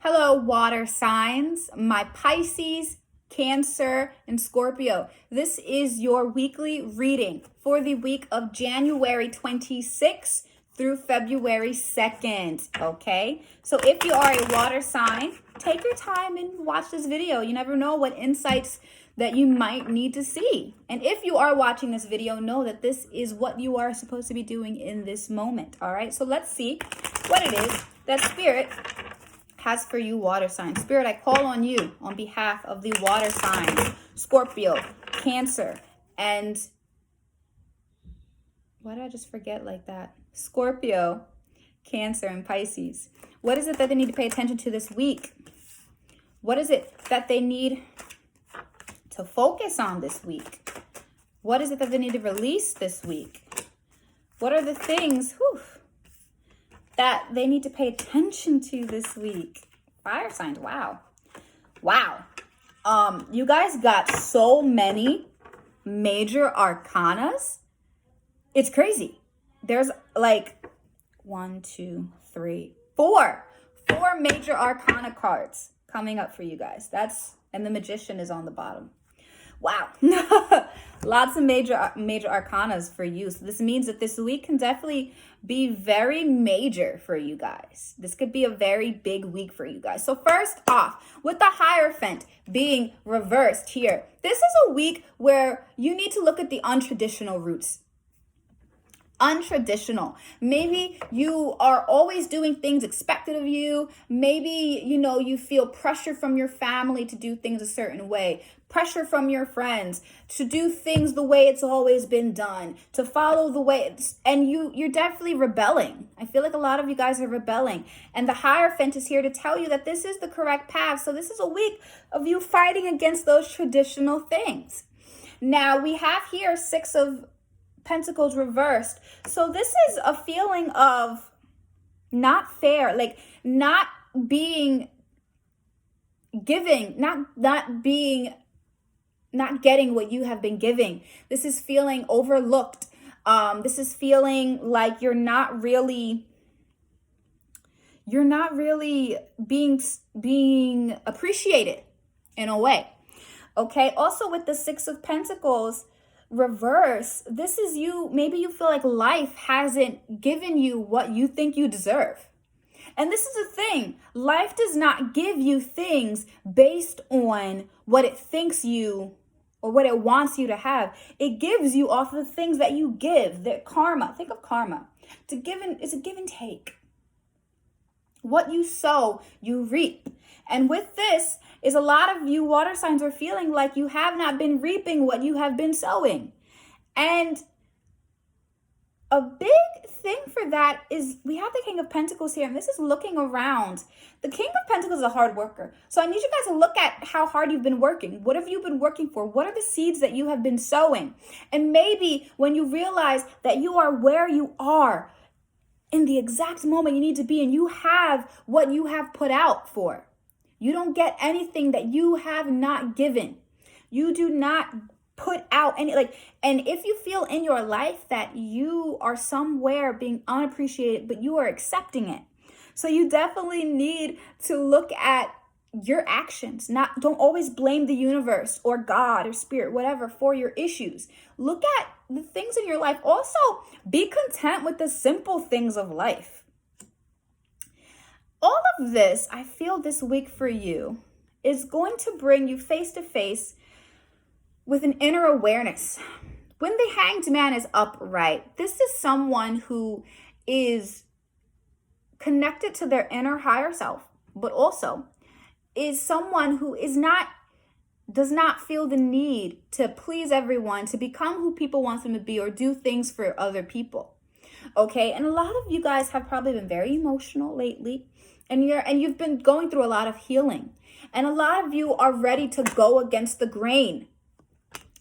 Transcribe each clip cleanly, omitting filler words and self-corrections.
Hello, water signs, my Pisces, Cancer, and Scorpio. This is your weekly reading for the week of January 26th through February 2nd, okay? So if you are a water sign, take your time and watch this video. You never know what insights that you might need to see. And if you are watching this video, know that this is what you are supposed to be doing in this moment, all right? So let's see what it is that Spirit has for you, water signs. Spirit, I call on you on behalf of the water signs, Scorpio, Cancer, and why did I just forget like that? Scorpio, Cancer, and Pisces. What is it that they need to pay attention to this week? What is it that they need to focus on this week? What is it that they need to release this week? What are the things that they need to pay attention to this week? Fire signs, wow. You guys got so many major arcanas. It's crazy. There's like 1, 2, 3, 4 major arcana cards coming up for you guys. And the Magician is on the bottom. Wow. Lots of major arcanas for you. So this means that this week can definitely be very major for you guys. This could be a very big week for you guys. So first off, with the Hierophant being reversed here, this is a week where you need to look at the untraditional roots. Untraditional. Maybe you are always doing things expected of you. Maybe, you feel pressure from your family to do things a certain way, pressure from your friends to do things the way it's always been done, to follow the way and you're definitely rebelling. I feel like a lot of you guys are rebelling, and the Hierophant is here to tell you that this is the correct path. So this is a week of you fighting against those traditional things. Now we have here 6 of Pentacles reversed. So this is a feeling of not fair, like not being giving, not getting what you have been giving. This is feeling overlooked. This is feeling like you're not really being appreciated in a way. Okay. Also with the 6 of Pentacles reverse, this is you. Maybe you feel like life hasn't given you what you think you deserve. And this is the thing. Life does not give you things based on what it thinks you or what it wants you to have. It gives you off of the things that you give. The karma. Think of karma. It's a give and take. What you sow, you reap. And with this is a lot of you water signs are feeling like you have not been reaping what you have been sowing. And a big thing for that is we have the King of Pentacles here, and this is looking around. The King of Pentacles is a hard worker. So I need you guys to look at how hard you've been working. What have you been working for? What are the seeds that you have been sowing? And maybe when you realize that you are where you are in the exact moment you need to be, and you have what you have put out for. You don't get anything that you have not given. You do not put out any, and if you feel in your life that you are somewhere being unappreciated, but you are accepting it. So you definitely need to look at your actions. Don't always blame the universe or God or spirit, whatever, for your issues. Look at the things in your life. Also, be content with the simple things of life. All of this, I feel this week for you, is going to bring you face to face with an inner awareness. When the Hanged Man is upright, this is someone who is connected to their inner higher self, but also is someone who does not feel the need to please everyone, to become who people want them to be, or do things for other people. Okay, and a lot of you guys have probably been very emotional lately. And you've been going through a lot of healing. And a lot of you are ready to go against the grain.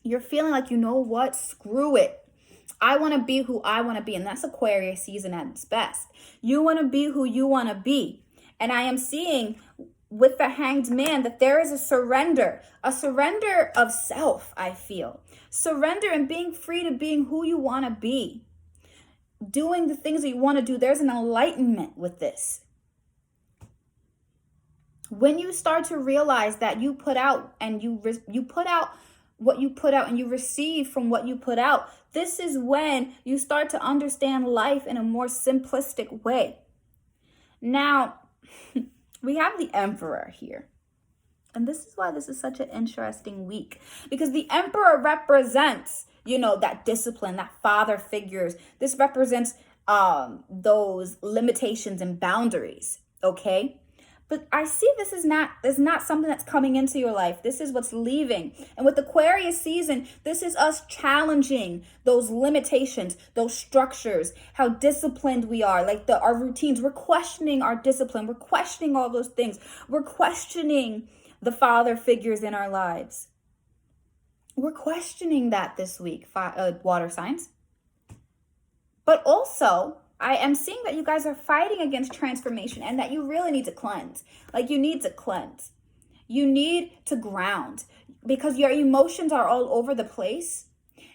You're feeling like, you know what? Screw it. I want to be who I want to be. And that's Aquarius season at its best. You want to be who you want to be. And I am seeing with the Hanged Man that there is a surrender of self, I feel. Surrender and being free to being who you want to be. Doing the things that you want to do. There's an enlightenment with this. When you start to realize that you put out and you put out what you put out and you receive from what you put out, this is when you start to understand life in a more simplistic way. Now, we have the Emperor here. And this is why this is such an interesting week, because the Emperor represents, that discipline, that father figures. This represents those limitations and boundaries, okay? But I see this is not something that's coming into your life. This is what's leaving. And with Aquarius season, this is us challenging those limitations, those structures, how disciplined we are, like our routines. We're questioning our discipline. We're questioning all those things. We're questioning the father figures in our lives. We're questioning that this week, water signs. But also, I am seeing that you guys are fighting against transformation and that you really need to cleanse. Like, you need to cleanse. You need to ground because your emotions are all over the place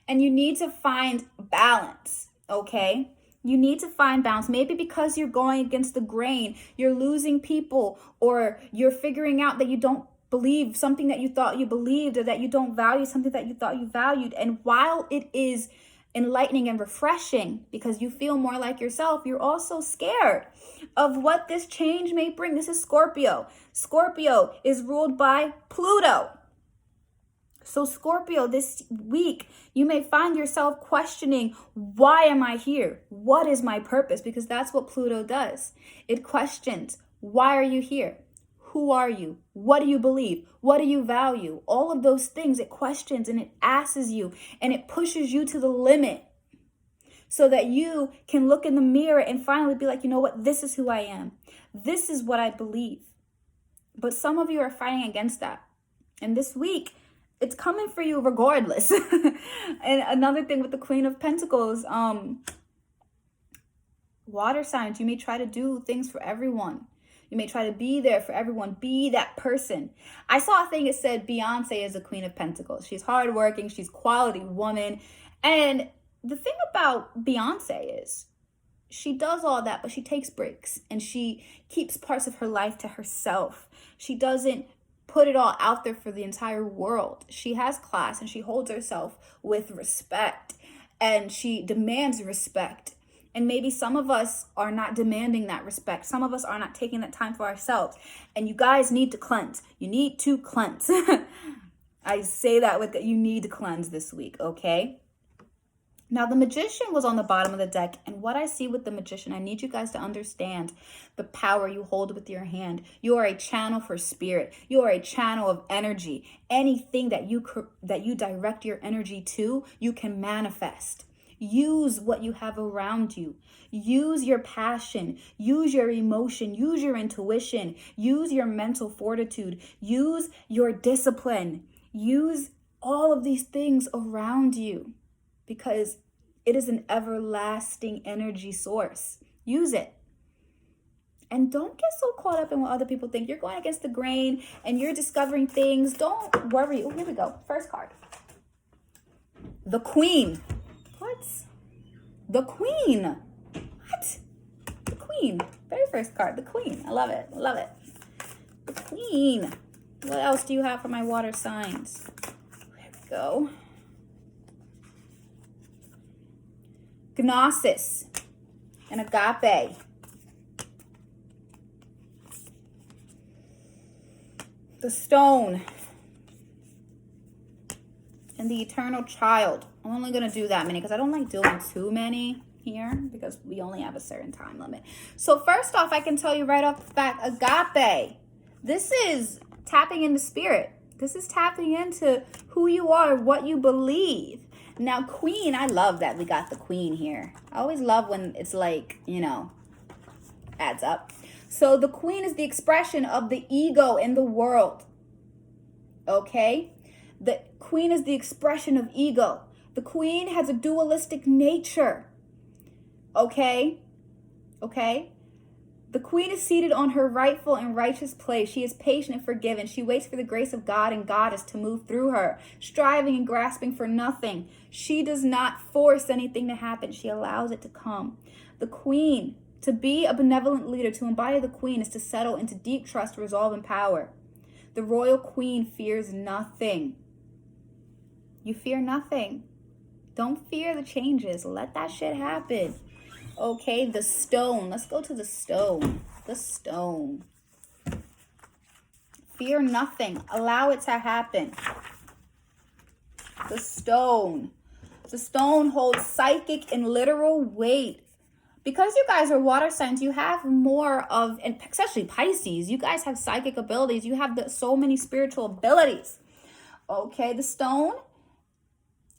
and you need to find balance, okay? You need to find balance. Maybe because you're going against the grain, you're losing people, or you're figuring out that you don't believe something that you thought you believed, or that you don't value something that you thought you valued. And while it is enlightening and refreshing because you feel more like yourself, you're also scared of what this change may bring. This is Scorpio. Scorpio is ruled by Pluto. So Scorpio, this week, you may find yourself questioning, why am I here? What is my purpose? Because that's what Pluto does. It questions, why are you here? Who are you? What do you believe? What do you value? All of those things it questions and it asks you and it pushes you to the limit so that you can look in the mirror and finally be like, you know what? This is who I am. This is what I believe. But some of you are fighting against that. And this week, it's coming for you regardless. And another thing with the Queen of Pentacles, water signs, you may try to do things for everyone. You may try to be there for everyone. Be that person. I saw a thing that said Beyonce is a Queen of Pentacles. She's hardworking. She's quality woman. And the thing about Beyonce is she does all that, but she takes breaks and she keeps parts of her life to herself. She doesn't put it all out there for the entire world. She has class and she holds herself with respect and she demands respect. And maybe some of us are not demanding that respect. Some of us are not taking that time for ourselves. And you guys need to cleanse. You need to cleanse. I say that with that. You need to cleanse this week, okay? Now, the Magician was on the bottom of the deck. And what I see with the Magician, I need you guys to understand the power you hold with your hand. You are a channel for spirit. You are a channel of energy. Anything that you direct your energy to, you can manifest. Use what you have around you. Use your passion. Use your emotion. Use your intuition. Use your mental fortitude. Use your discipline. Use all of these things around you because it is an everlasting energy source. Use it. And don't get so caught up in what other people think. You're going against the grain and you're discovering things. Don't worry. Oh, here we go. First card. The Queen. What? The Queen. What? The Queen. Very first card. The Queen. I love it. I love it. The Queen. What else do you have for my water signs? There we go. Gnosis and agape. The Stone and the Eternal Child. I'm only going to do that many because I don't like doing too many here because we only have a certain time limit. So first off, I can tell you right off the bat, agape. This is tapping into spirit. This is tapping into who you are, what you believe. Now, Queen, I love that we got the Queen here. I always love when it's like, adds up. So the Queen is the expression of the ego in the world. Okay? The Queen is the expression of ego. The Queen has a dualistic nature. Okay? Okay? The Queen is seated on her rightful and righteous place. She is patient and forgiving. She waits for the grace of God and Goddess to move through her, striving and grasping for nothing. She does not force anything to happen. She allows it to come. The Queen To be a benevolent leader, to embody the queen, is to settle into deep trust, resolve, and power. The royal queen fears nothing. You fear nothing. Don't fear the changes. Let that shit happen. Okay, the stone. Let's go to the stone. The stone. Fear nothing. Allow it to happen. The stone. The stone holds psychic and literal weight. Because you guys are water signs, you have more of, and especially Pisces, you guys have psychic abilities. You have so many spiritual abilities. Okay, the stone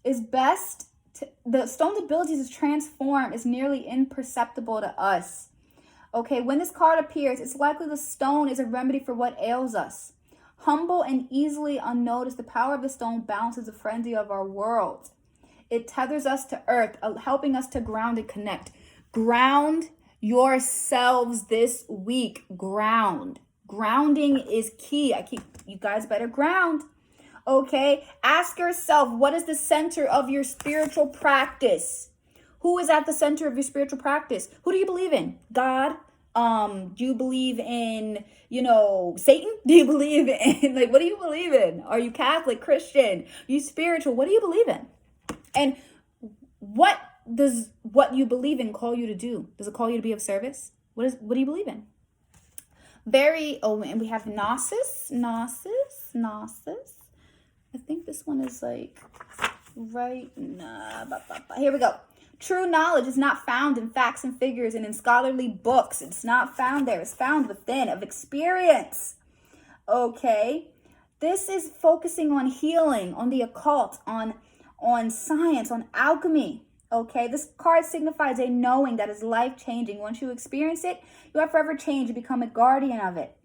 is best. The stone's ability to transform is nearly imperceptible to us. Okay, when this card appears, it's likely the stone is a remedy for what ails us. Humble and easily unnoticed, the power of the stone balances the frenzy of our world. It tethers us to earth, helping us to ground and connect. Ground yourselves this week. Ground. Grounding is key. You guys better ground. Okay? Ask yourself, what is the center of your spiritual practice? Who is at the center of your spiritual practice? Who do you believe in? God? Do you believe in, Satan? Do you believe in, what do you believe in? Are you Catholic, Christian? Are you spiritual? What do you believe in? And what does what you believe in call you to do? Does it call you to be of service? What do you believe in? And we have Gnosis. I think this one is right. Here we go. True knowledge is not found in facts and figures and in scholarly books. It's not found there. It's found within, of experience. Okay. This is focusing on healing, on the occult, on science, on alchemy. Okay, this card signifies a knowing that is life-changing. Once you experience it, you are forever changed. You become a guardian of it.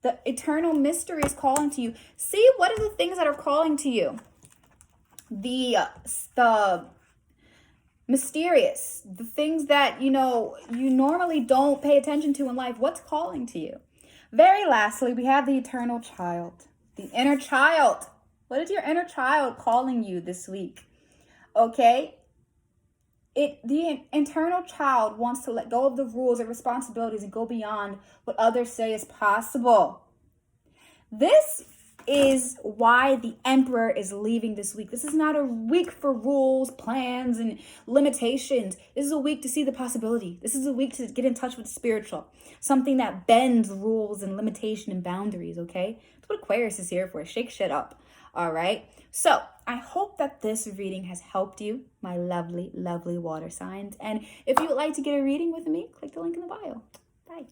The eternal mystery is calling to you. See, what are the things that are calling to you? The mysterious, the things that, you normally don't pay attention to in life. What's calling to you? Very lastly, we have the eternal child, the inner child. What is your inner child calling you this week? Okay. The internal child wants to let go of the rules and responsibilities and go beyond what others say is possible. This is why the Emperor is leaving this week. This is not a week for rules, plans, and limitations. This is a week to see the possibility. This is a week to get in touch with the spiritual. Something that bends rules and limitation and boundaries, okay? That's what Aquarius is here for. Shake shit up, all right? So I hope that this reading has helped you, my lovely, lovely water signs. And if you would like to get a reading with me, click the link in the bio. Bye.